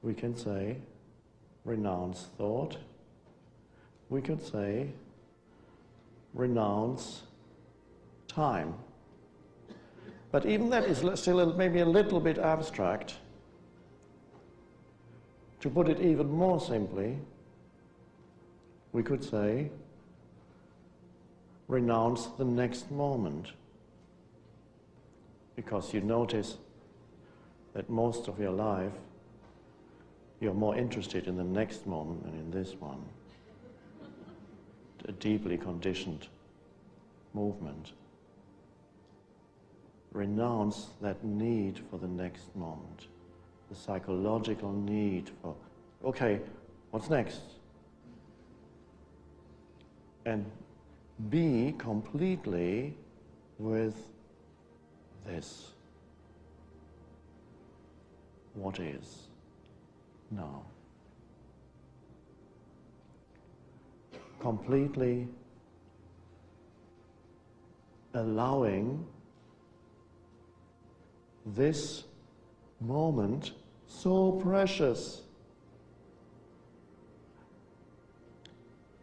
We can say, renounce thought. We could say, renounce time. But even that is still maybe a little bit abstract. To put it even more simply, we could say, renounce the next moment. Because you notice that most of your life, you're more interested in the next moment than in this one. A deeply conditioned movement. Renounce that need for the next moment. The psychological need for, okay, what's next? And be completely with this. What is now? Completely allowing this moment, so precious.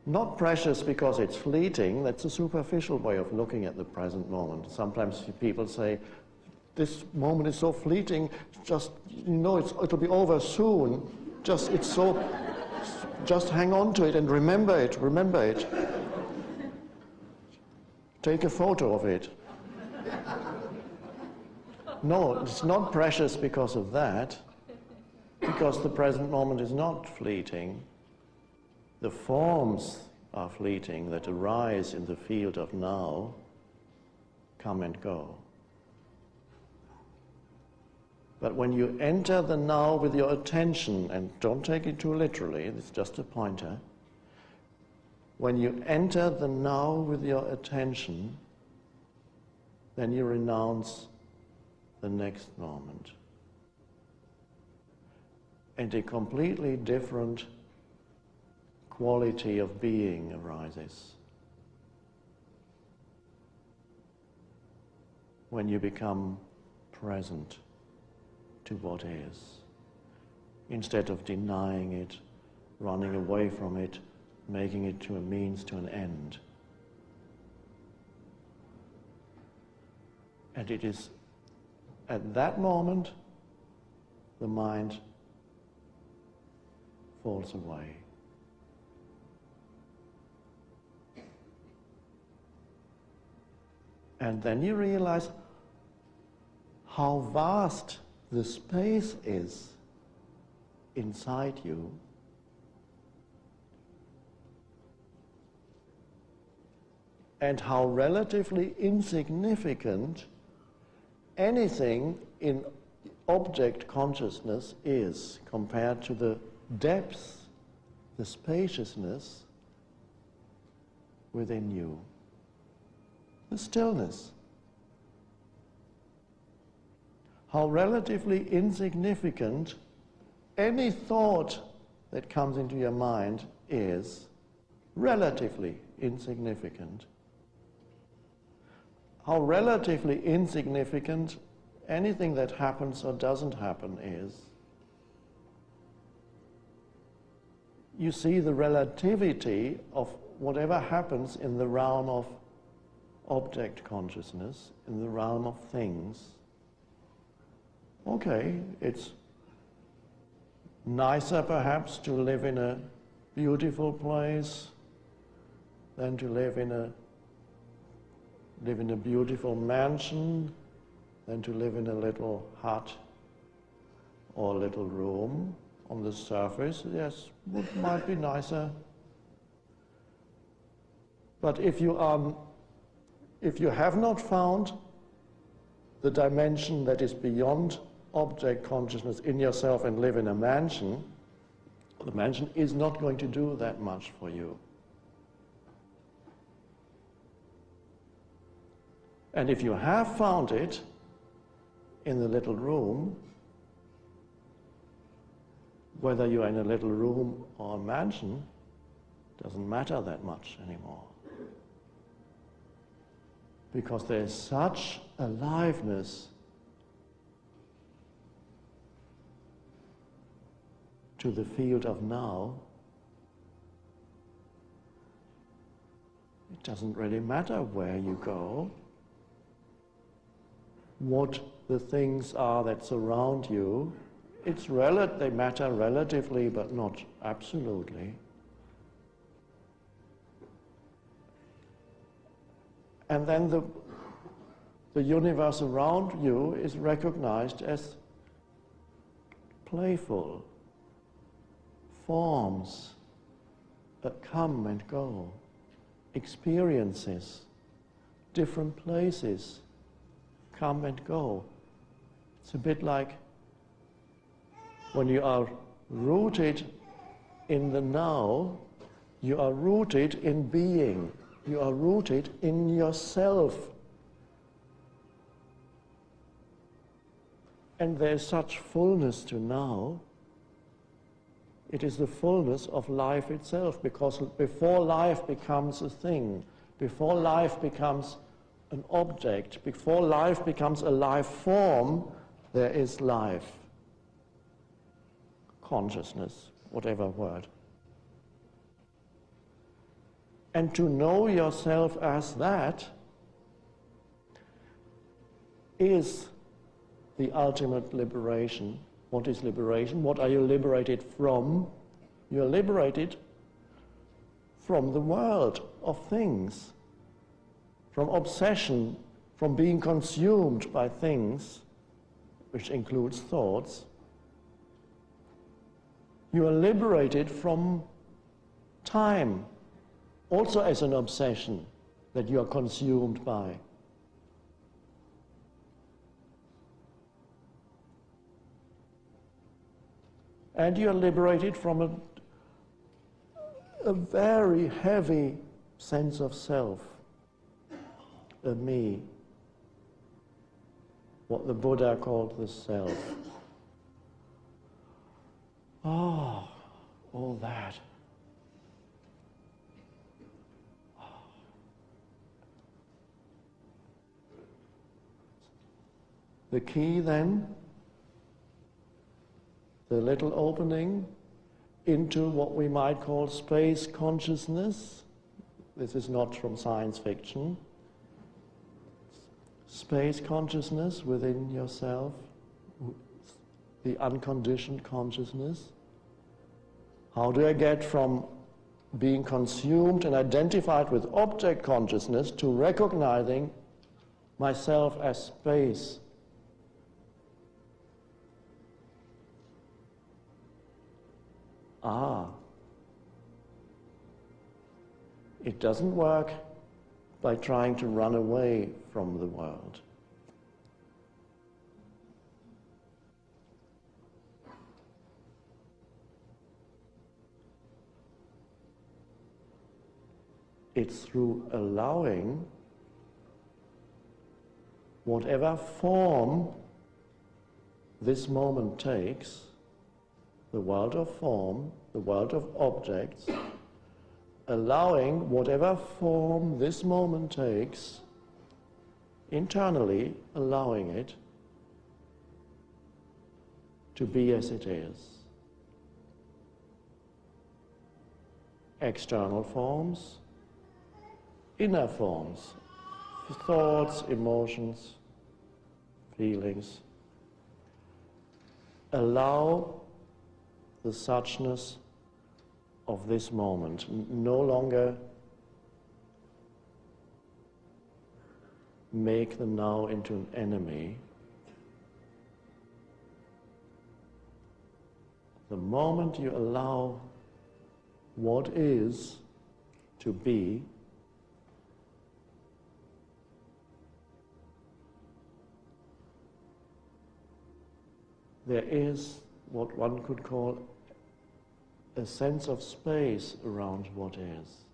Not precious because it's fleeting, that's a superficial way of looking at the present moment. Sometimes people say, this moment is so fleeting, just, you know, it'll be over soon. Just hang on to it and remember it. Take a photo of it. No, it's not precious because of that, because the present moment is not fleeting. The forms are fleeting that arise in the field of now, come and go. But when you enter the now with your attention, and don't take it too literally, it's just a pointer. When you enter the now with your attention, then you renounce the next moment. And a completely different quality of being arises. When you become present to what is, instead of denying it, running away from it, making it to a means to an end. And it is at that moment the mind falls away. And then you realize how vast the space is inside you. And how relatively insignificant anything in object consciousness is compared to the depth, the spaciousness within you. The stillness. How relatively insignificant any thought that comes into your mind is, relatively insignificant. How relatively insignificant anything that happens or doesn't happen is. You see the relativity of whatever happens in the realm of object consciousness, in the realm of things. Okay, it's nicer perhaps to live in a beautiful place than to live in a beautiful mansion, than to live in a little hut or a little room. On the surface, yes, it might be nicer. But if you have not found the dimension that is beyond object consciousness in yourself and live in a mansion, the mansion is not going to do that much for you. And if you have found it in the little room, whether you're in a little room or a mansion, doesn't matter that much anymore. Because there's such aliveness to the field of now, it doesn't really matter where you go, what the things are that surround you. They matter relatively, but not absolutely. And then the universe around you is recognized as playful forms that come and go, experiences, different places come and go. It's a bit like when you are rooted in the now, you are rooted in being. You are rooted in yourself. And there is such fullness to now. It is the fullness of life itself, because before life becomes a thing, before life becomes an object, before life becomes a life form, there is life. Consciousness, whatever word. And to know yourself as that is the ultimate liberation. What is liberation? What are you liberated from? You're liberated from the world of things, from obsession, from being consumed by things, which includes thoughts. You are liberated from time, also as an obsession that you are consumed by. And you are liberated from a very heavy sense of self, a me, what the Buddha called the self. Oh, all that. The key then, the little opening into what we might call space consciousness. This is not from science fiction. Space consciousness within yourself, the unconditioned consciousness. How do I get from being consumed and identified with object consciousness to recognizing myself as space? It doesn't work by trying to run away from the world. It's through allowing whatever form this moment takes, the world of form, the world of objects, allowing whatever form this moment takes, internally allowing it to be as it is. External forms, inner forms, thoughts, emotions, feelings. Allow the suchness of this moment, no longer make the now into an enemy. The moment you allow what is to be, there is what one could call a sense of space around what is.